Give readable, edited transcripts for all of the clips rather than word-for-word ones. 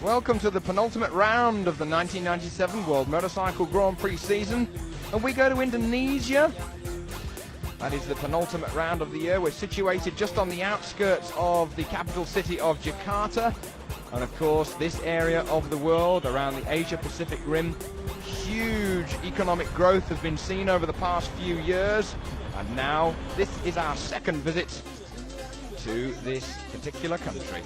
Welcome to the penultimate round of the 1997 World Motorcycle Grand Prix season, and we go to Indonesia. That is the penultimate round of the year. We're situated just on the outskirts of the capital city of Jakarta, and of course this area of the world around the Asia-Pacific rim, huge economic growth has been seen over the past few years, and now this is our second visit to this particular country.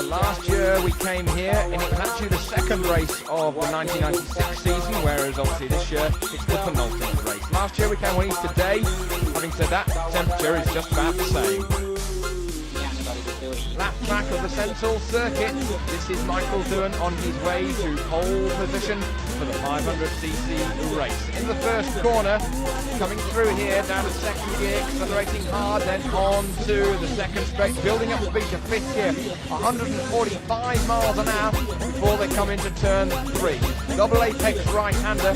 Last year we came here and it was actually the second race of the 1996 season, whereas obviously this year it's the penultimate race. Last year we came on Easter Day. Having said that, temperature is just about the same. Lap track of the Central Circuit. This is Michael Doohan on his way to pole position for the 500cc race. In the first corner, coming through here down to second gear, accelerating hard, then on to the second straight, building up speed to fifth gear, 145 miles an hour before they come into turn 3. Double apex right-hander,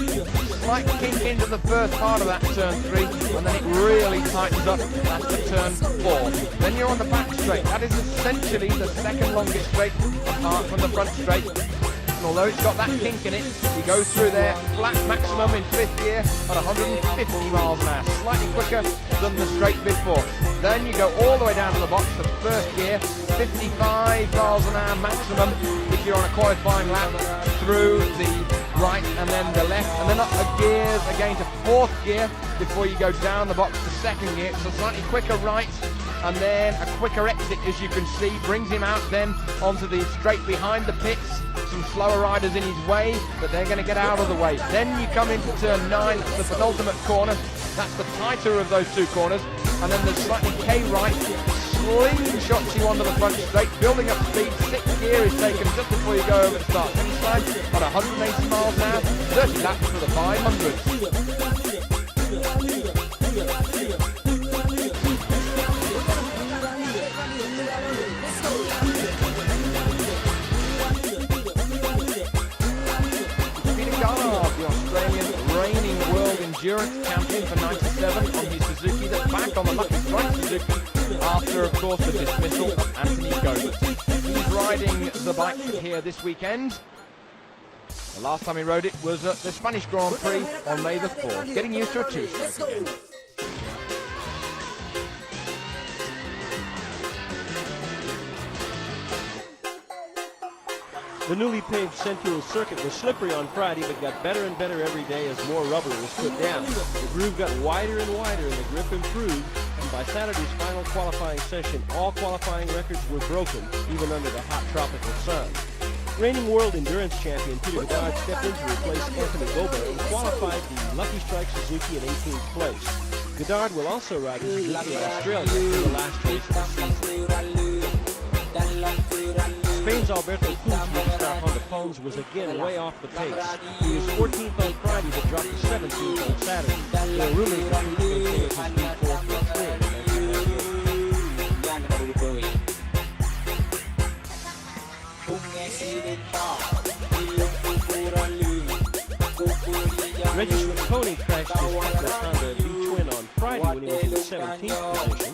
slight kink into the first part of that turn 3, and then it really tightens up after turn 4. Then you're on the back straight. That is essentially the second longest straight apart from the front straight. And although it's got that kink in it, you go through there flat maximum in fifth gear at 150 miles an hour, slightly quicker than the straight before. Then you go all the way down to the box to first gear, 55 miles an hour maximum if you're on a qualifying lap through the right and then the left, and then up the gears again to fourth gear before you go down the box to second gear. So slightly quicker right and then a quicker exit, as you can see, brings him out then onto the straight behind the pits. Some slower riders in his way, but they're going to get out of the way. Then you come into turn 9, the penultimate corner. That's the tighter of those two corners. And then the slightly K-right slingshots you onto the front straight, building up speed. Sixth gear is taken just before you go over the start finish line at 180 miles an hour, 30 laps for the 500. The Australian reigning world endurance champion for 97 on his Suzuki, that's back on the Lucky Strike Suzuki after, of course, the dismissal of Anthony Gomez. He's riding the bike here this weekend. The last time he rode it was at the Spanish Grand Prix on May the 4th, getting used to a two-stroke again. The newly paved Central Circuit was slippery on Friday, but got better and better every day as more rubber was put down. The groove got wider and wider and the grip improved, and by Saturday's final qualifying session, all qualifying records were broken, even under the hot tropical sun. Reigning world endurance champion Peter Godard stepped in to replace Anthony Gomez and qualified the Lucky Strike Suzuki in 18th place. Godard will also ride the Suzuki in Australia for the last race of the season. Spain's Alberto Puig, with star Honda Phones, was again way off the pace. He was 14th on Friday but dropped to 17th on Saturday. There are rumors that Puig will take his P4 for a clear. Regis Riccone crashed his Petros Honda V-twin on Friday when he was in the 17th position.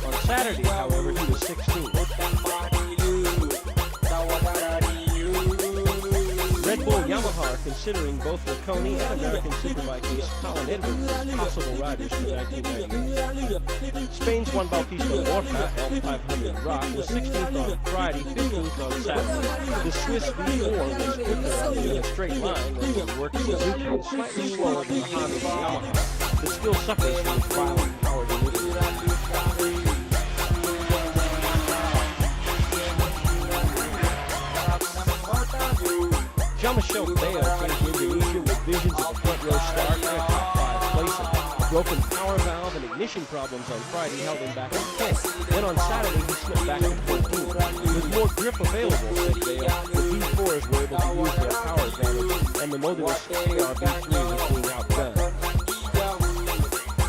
On Saturday, however, he was 16th. Red Bull Yamaha are considering both Riccone and American Superbike ace Colin Edwards as possible riders for 1998. Spain's Juan Bautista Orca L500 Rock was 16th on Friday, 15th on Saturday. The Swiss V4 was quicker in a straight line than the work Suzuki and slightly slower than the Honda Yamaha, but still suffers from its violent power delivery. Jean-Michel Bayo came to Indonesia with visions of a front row start and a top 5 placing. Broken power valve and ignition problems on Friday held him back to 10th. Then on Saturday he slipped back to 14th. With more grip available, said Bayo, the V4s were able to use their power advantage and the Motogp KRB3 was being outdone.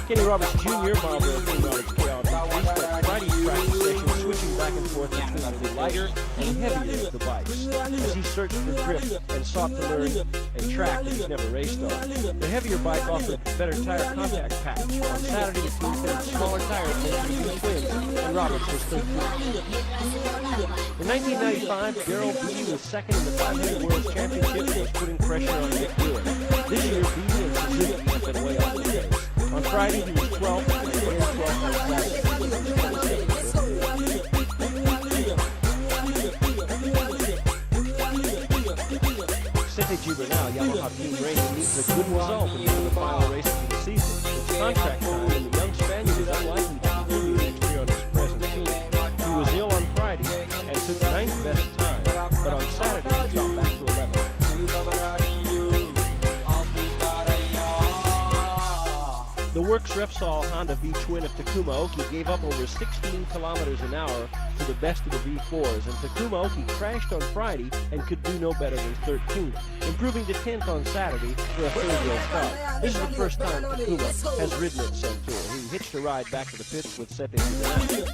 Kenny Roberts Jr. Marlboro Team Knowledge KRB3 spent Friday's practice session switching back and forth between the lighter and heavier of the bikes as he searched for grip and sought to learn a track that he's never raced on. The heavier bike offered better tire contact patch. On Saturday, the team fitted smaller tires than the twins, and Roberts was 13th. In 1995, Darrell B was second in the 500 World Championship and was putting pressure on Nick Dewar. This year, B and Suzuki have been way off the pace. On Friday, he was 12th and 12th on Saturday. Sete Gibernal, Yamaha Team Racing needs a good result in the final race of the season. It's contract time, and the young Spaniard is unlikely to continue next year on his present team. He was ill on Friday and took 9th best time, but on Saturday he dropped back to 11th. The Works Repsol Honda V-twin of Takuma Oki gave up over 16 kilometers an hour to the best of the V4s, and Takuma Oki crashed on Friday and could do no better than 13th, improving to 10th on Saturday for a third-row start. This is the first time Takuma has ridden at Centaur. He hitched a ride back to the pits with Sete Gibernal.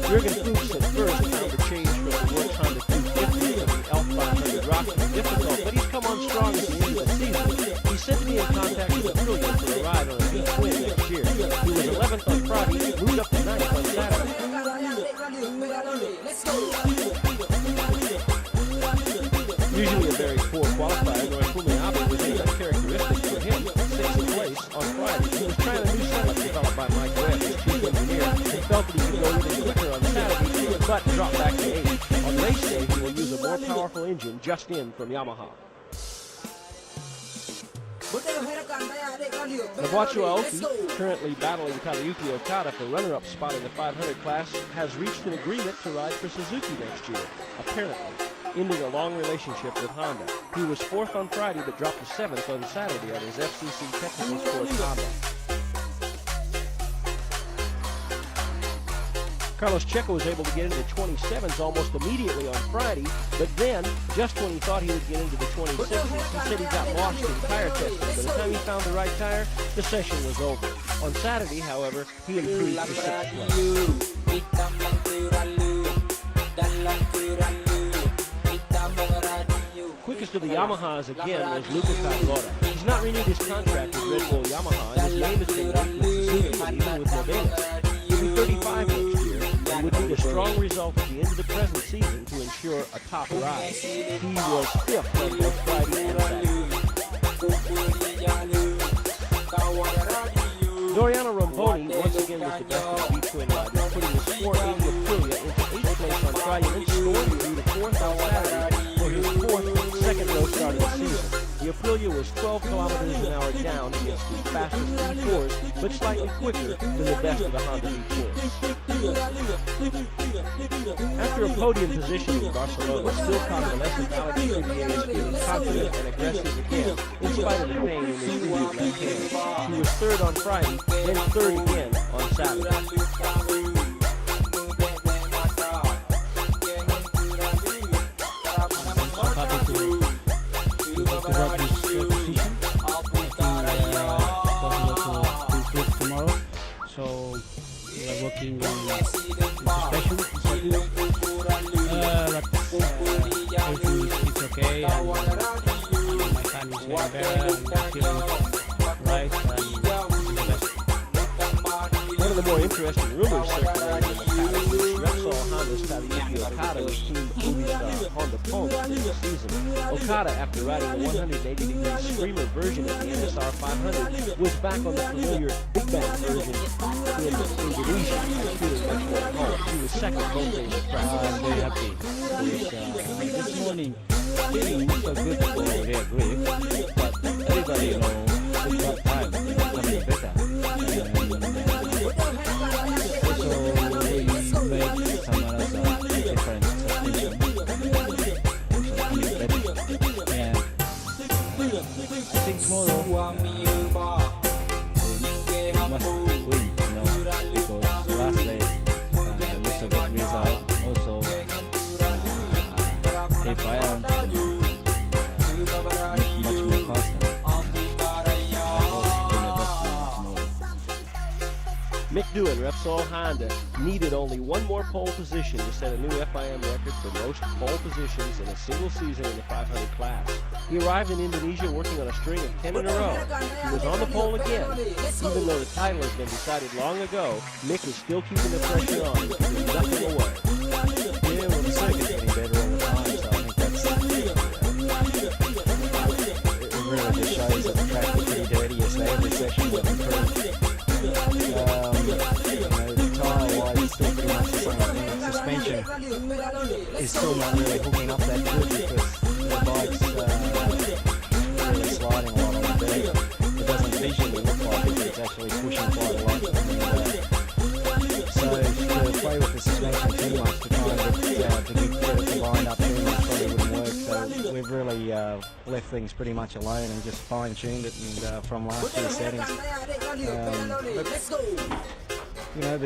Jürgen Fuchs at first found the change from the Works Honda 250 to the L500 Rock to be difficult, but he's come on strong at the end of the season. He said to be in contact with Aprilia for a ride on a V-twin next year. He was 11th on Friday, moved up to 9th on Saturday. Usually a very poor qualifier, Roy Fumiabe was uncharacteristic for him. 6th place on Friday. He was trying a new setup developed by Mike Webb, his chief engineer, and felt that he could go even quicker on Saturday, but dropped back to 8th. On race day, he will use a more powerful engine just in from Yamaha. Nobuatsu Aoki, currently battling Takayuki Okada for runner-up spot in the 500 class, has reached an agreement to ride for Suzuki next year, apparently, ending a long relationship with Honda. He was 4th on Friday but dropped to 7th on Saturday on his FCC Technical Sports Honda. Carlos Checo was able to get into 27s almost immediately on Friday, but then, just when he thought he would get into the 26s, he said he got lost in tire testing. By the time he found the right tire, the session was over. On Saturday, however, he improved to 6th place. Quickest of the Yamahas again was Luca Cadorra. He's not renewed his contract with Red Bull Yamaha, and his name has been linked with Suzuki, but even with Novelis. He'll be 35 next year, and would need a strong result at the end of the present season to ensure a top ride. He was 5th on both Friday and Saturday. Doriano Romboni once again was the best of the V-twin riders, putting his 480 Aprilia into 8th place on Friday and scoring to be the 4th on Saturday for his 4th second-row start of the season. The Aprilia was 12 kilometers an hour down against the fastest V4s, but slightly quicker than the best of the Honda V-twins. After a podium position in Barcelona, still convalescent, Alex Crivier is feeling confident and aggressive again, in spite of the pain in his injured left hand. He was 3rd on Friday, then 3rd again on Saturday. So we are working on suspension, everything is okay, and my time is getting better, and feeling right, and the best. One of of the more interesting rumors circulating in the paddock is Repsol Honda's Tadayuki Okada was Team Ubi's Honda Pony this season. Okada, after riding the 180-degree streamer version of the NSR 500, was back on the familiar Big Bang version in Indonesia. I feel it much more at home. He was second both days of practice. I'm very happy with this morning. Feeling not so good for their grip, but everybody took that time coming better. Also, we made some other different suspension. And I think tomorrow we must win, because last day was a good result. Also, if I am much more constant, Mick Doohan, Repsol Honda, needed only one more pole position to set a new FIM record for most pole positions in a single season in the 500 class. He arrived in Indonesia working on a string of 10 in a row. He was on the pole again. Even though the title has been decided long ago, Mick is still keeping the pressure on and giving nothing away. yeah, well, the circuit's getting better all the time, so I think that's it really just shows that the track was pretty dirty yesterday. Every section got improved. Tyre-wise, it's still pretty much the same thing. Suspension is still not really hooking up that good because the bike's really sliding a lot on the dirt. It doesn't visually look like it, but it's actually pushing quite a lot. So to play with the suspension too much to try and get it lined up too much probably wouldn't work. So we've really left things pretty much alone and just fine-tuned it and from last year's settings. You know,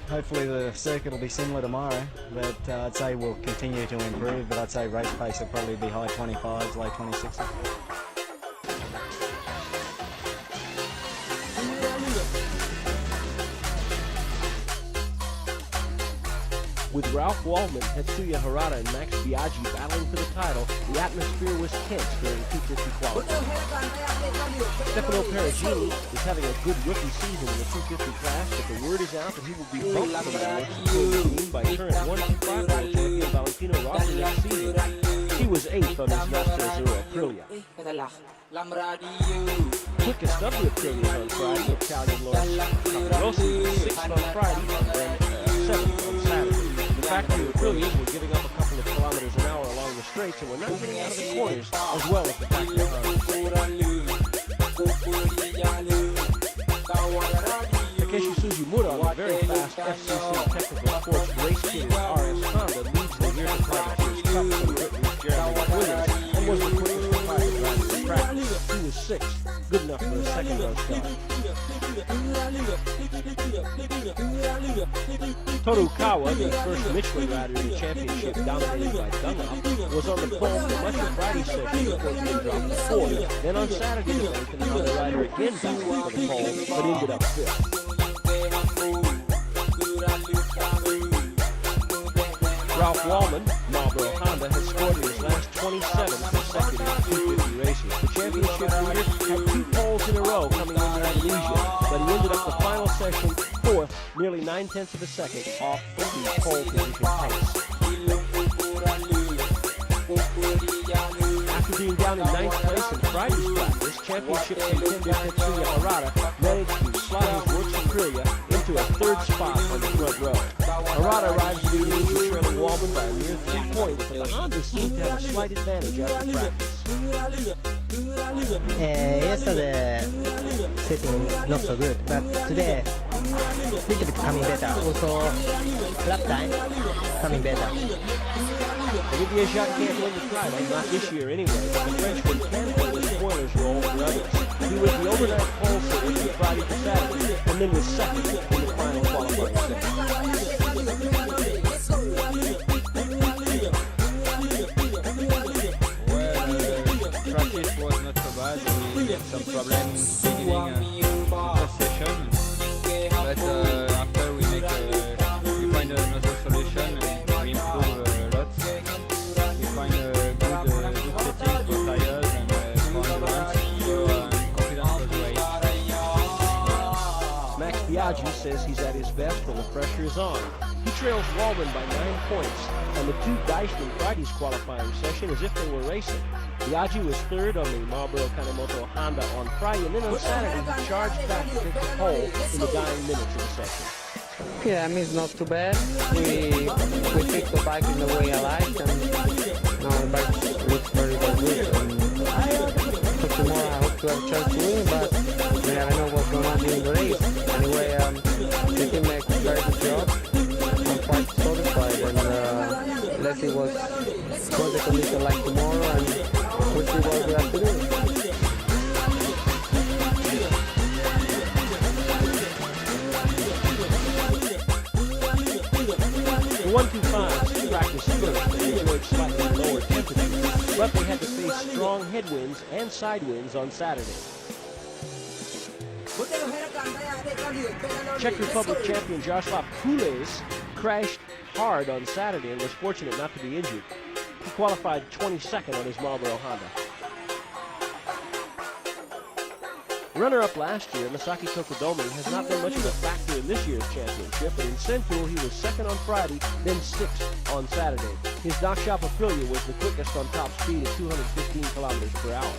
hopefully the circuit will be similar tomorrow, but I'd say we'll continue to improve, but I'd say race pace will probably be high 25s, low 26s. With Ralph Waldman, Tetsuya Harada, and Max Biaggi battling for the title, the atmosphere was tense during 250 qualifying. Stefano Perugini is having a good rookie season in the 250 class, but the word is out that he will be bumped from the next team by current 125 world champion Valentino Rossi next season. He was 8th on his Nostra Azzurra Aprilia. Quickest of the Aprilias on Friday, Italian Lawrence Rossi was 6th on Friday and 7th on Saturday. The factory Aprilias were giving up a couple of kilometers an hour along the straights and were not getting out of the corners as well as the factory runs. Takeshi Suzumura on the very fast FCC Technical Sports Race Team RS Honda leads the year to Privateers Cup from Britain's Jeremy Williams and was the quickest private driver in practice. He was 6th, good enough for a second row start. Toru Kawa, the first Michelin rider in the championship dominated by Dunlop, was on the pole for much of Friday's session before being dropped to 4th. Then on Saturday, the Lincoln Honda rider again battled for the pole, but ended up 5th. Ralph Wallman, Marlboro Honda, has scored in his last 27 consecutive 250 races. The championship leader had 2 poles in a row coming into Indonesia, but he ended up the final session 4th, nearly 9/10 of a second off the pole position pace. After being down in 9th place in Friday's practice, championship contender Tetsuya Harada managed to slide his works Aprilia into a 3rd spot on the front row. Harada arrives at Indonesia trailing Waldman by a mere 3 points, but the Honda seemed to have a slight advantage after practice. Yesterday setting not so good, but today little bit coming better. Also lap time coming better. Olivier Jacques can't win the title, not this year anyway, but the Frenchman can play the spoilers role for others. He was the overnight pole sitter from Friday to Saturday, and then was second in the final qualifying session. Practice was not so bad. We had some problems beginning the session, but after we find another solution and we improve a lot. We find a good setting for tires and for endurance, so I'm confident for the race. Max Biaggi Aji says he's at his best when the pressure is on. He trails Wallman by 9 points, and the two diced in Friday's qualifying session as if they were racing. The Aji was third on the Marlboro Kanemoto Honda on Friday, and then on Saturday he charged back to take the pole in the dying minutes of the session. Yeah, I mean, it's not too bad. We picked the bike in the way I like, and now the bike looks very, very good. And for tomorrow, I hope to have a chance to win, but we never know what's going on during the race. Anyway, the team makes a very good job. I'm quite satisfied, and let's see what the condition like tomorrow, and we'll see what we have to do. The 125s practiced first and enjoyed slightly lower temperatures, but they had to face strong headwinds and side winds on Saturday. Czech Republic champion Jaroslav Kules crashed hard on Saturday and was fortunate not to be injured. He qualified 22nd on his Marlboro Honda. Runner-up last year, Masaki Tokodomi has not been much of a factor in this year's championship, but in Central he was second on Friday, then 6th on Saturday. His dock shop Aprilia was the quickest on top speed at 215 kilometers per hour.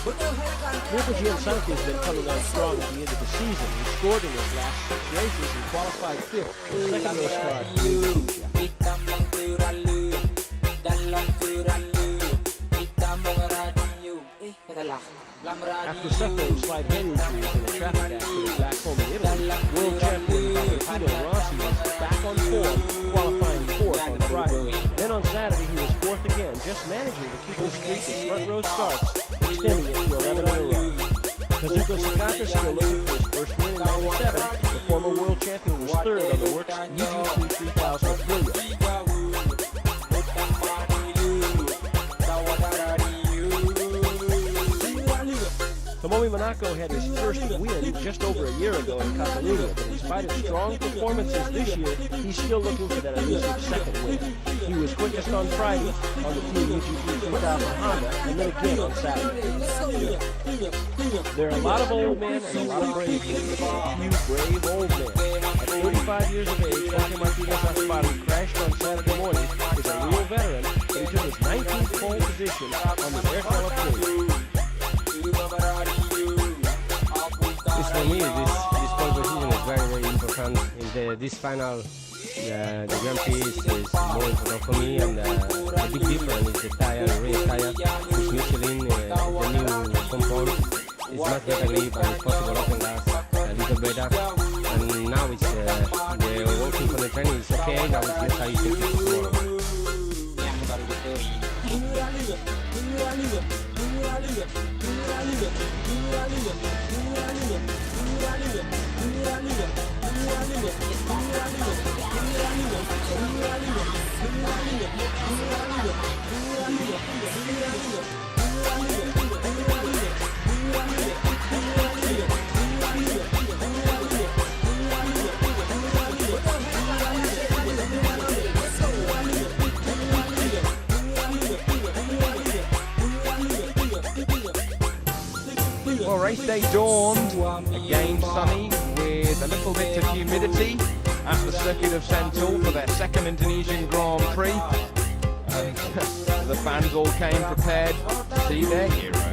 Mirko Giansanti has been coming on strong at the end of the season. He scored in his last 6 races and qualified 5th, second race car. After suffering slight head injuries in a traffic accident back home in Italy, world champion Valentino Rossi was back on form, qualifying 4th on Friday. Then on Saturday he was 4th again, just managing to keep his streak of front row starts, extending it to 11 in a row. Kazuko Sakata still looking for his first win in 97. The former world champion was 3rd on the Works UGC 3000 Aprilia. Tomomi Monaco had his first win just over a year ago in Catalunya, but in spite of strong performances this year, he's still looking for that elusive second win. He was quickest on Friday on the Team UGP 3000 Honda, and then again on Saturday. There are a lot of old men and a lot of brave men, a few brave old men. At 35 years of age, Jorge Martinez Asparu crashed on Saturday morning, is a real veteran, and he took his 19th pole position on the Airtel Aprilia. For me, this pole position is very, very important. In this final, the Grand Prix is more important for me, and the big difference is the tire, the race tire, which Michelin, the new compound, is much better grip and it's possible open gas a little better. And now it's the working for the training is okay. Now it's just how you can fix tomorrow. Well, race day dawned, again sunny with a little bit of humidity at the circuit of Sentul for their second Indonesian Grand Prix. And the fans all came prepared to see their heroes.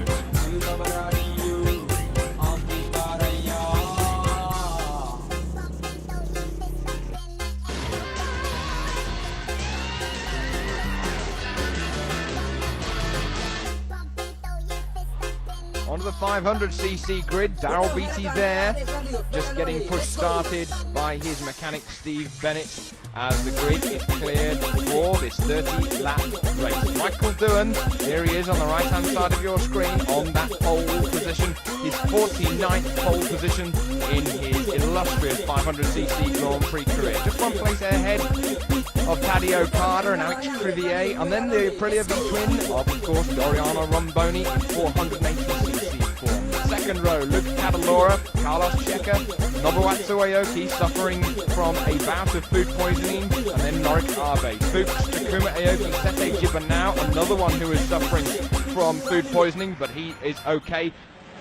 Onto the 500cc grid, Darrell Beattie there, just getting pushed started by his mechanic Steve Bennett as the grid is cleared for this 30-lap race. Michael Doohan, here he is on the right-hand side of your screen on that pole position, his 49th pole position in his illustrious 500cc Grand Prix career. Just one place ahead of Taddy Okada and Alex Crivier, and then the Aprilia V-twin of course, Doriano Romboni in 480cc form. Second row, Luke Cadalora, Carlos Checa, Nobuatsu Aoki suffering from a bout of food poisoning, and then Norik Abe. Fuchs, Takuma Aoki, Sete Gibernau, another one who is suffering from food poisoning, but he is okay.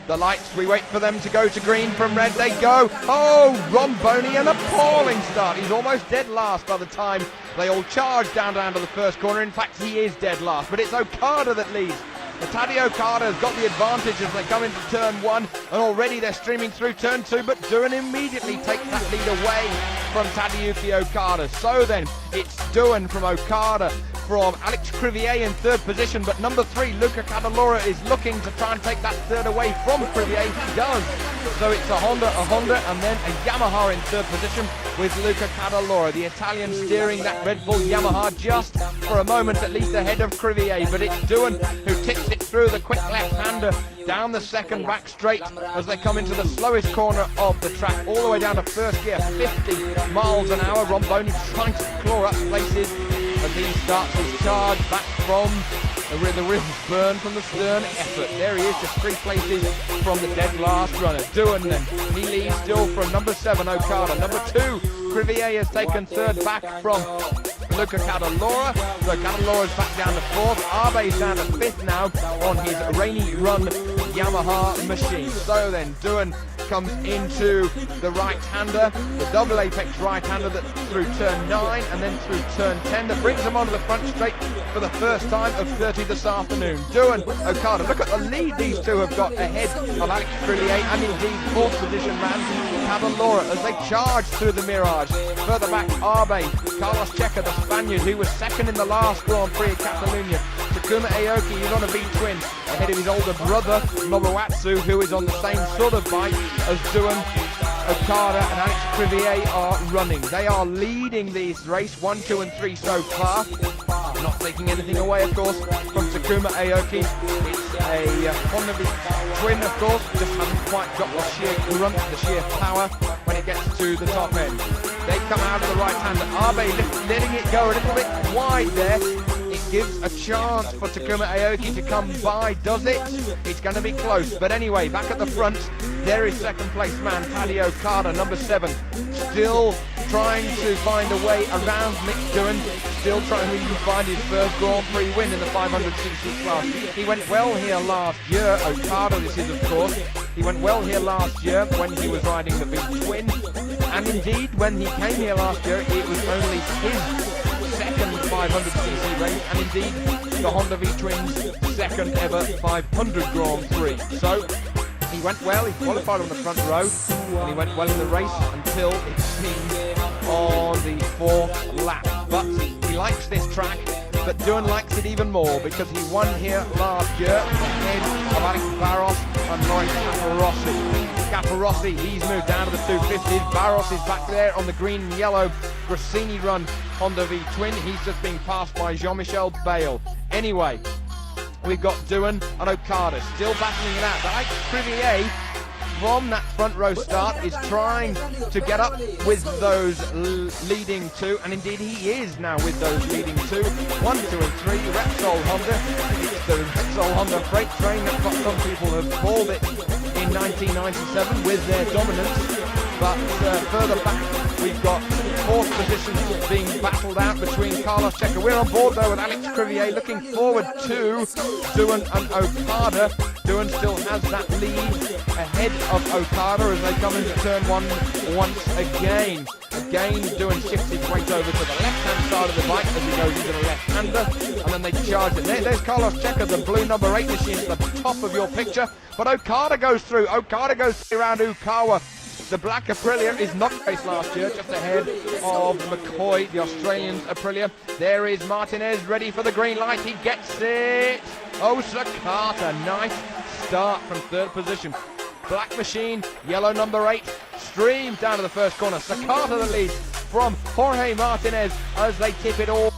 The lights, we wait for them to go to green. From red they go. Oh, Romboni, an appalling start. He's almost dead last by the time they all charge down to the first corner. In fact, he is dead last, but it's Okada that leads. Tadej Okada has got the advantage as they come into turn 1, and already they're streaming through turn 2, but Doohan immediately takes that lead away from Tadeusz Okada. So then, it's Doohan from Okada, from Alex Crivier in third position, but number 3, Luca Cadalora, is looking to try and take that third away from Crivier. He does. So it's a Honda, and then a Yamaha in third position with Luca Cadalora. The Italian steering that Red Bull Yamaha just for a moment at least ahead of Crivier, but it's Doohan who tips it through the quick left-hander down the second back straight as they come into the slowest corner of the track, all the way down to first gear, 50 miles an hour. Romboni trying to claw up places as he starts his charge back from the rims burn from the stern effort. There he is, just 3 places from the dead last runner. Doohan then, he leads still from number 7, Okada. Number 2, Crivier has taken third back from Luca Cadalora. So Cadalora's back down to 4th. Abe's down to 5th now on his rainy run Yamaha machine. So then Doohan comes into the right-hander, the double apex right-hander that through turn 9 and then through turn 10 that brings them onto the front straight for the first time of 30 this afternoon. Doohan, Okada, look at the lead these two have got ahead of Alex Crivier, and indeed 4th position man Cadalora as they charge through the Mirage. Further back, Abe, Carlos Checa, the Spaniard, who was second in the last Grand Prix of Catalonia. Takuma Aoki is on a V-twin ahead of his older brother Nobuatsu, who is on the same sort of bike as Doohan, Okada and Alex Crivier are running. They are leading this race 1, 2 and 3 so far. Not taking anything away, of course, from Takuma Aoki. It's a Honda twin, of course, just hasn't quite got the sheer grunt, the sheer power when it gets to the top end. They come out of the right-hander. Abe letting it go a little bit wide there. It gives a chance for Takuma Aoki to come by, does it? It's going to be close, but anyway, back at the front, there is second place man, Tadej Okada, number 7, still trying to find a way around Mick Doohan, still trying to find his first Grand Prix win in the 500cc class. He went well here last year, Okada this is of course, he went well here last year when he was riding the V-twin, and indeed when he came here last year it was only his second 500cc race, and indeed the Honda V-twin's second ever 500 Grand Prix. So he went well, he qualified on the front row, and he went well in the race until it seemed on the 4th lap. But he likes this track, but Doohan likes it even more because he won here last year ahead of Alex Barros and Lawrence Caparossi, he's moved down to the 250s. Barros is back there on the green and yellow Grassini run Honda V-twin. He's just been passed by Jean-Michel Bale. Anyway, we've got Doohan and Okada still battling it out. But Alex Crivier, from that front row start, is trying to get up with those leading 2, and indeed he is now with those leading 2. 1, 2 and 3, Repsol Honda. It's the Repsol Honda freight train that some people have called it in 1997 with their dominance. But further back, we've got 4th positions being battled out between Carlos Checa. We're on board though with Alex Crivier, looking forward to Doohan and Okada. Doohan still has that lead ahead of Okada as they come into turn 1 once again. Again, Doohan shifts his weight over to the left-hand side of the bike as he goes into the left-hander, and then they charge it. There's Carlos Checa, the blue number 8 machine at the top of your picture, but Okada goes through. Okada goes through around Ukawa. The black Aprilia is not raced last year, just ahead of McCoy, the Australian's Aprilia. There is Martinez ready for the green light. He gets it. Oh, Sakata, nice start from 3rd position. Black machine, yellow number 8, streams down to the first corner. Sakata the lead from Jorge Martinez as they tip it all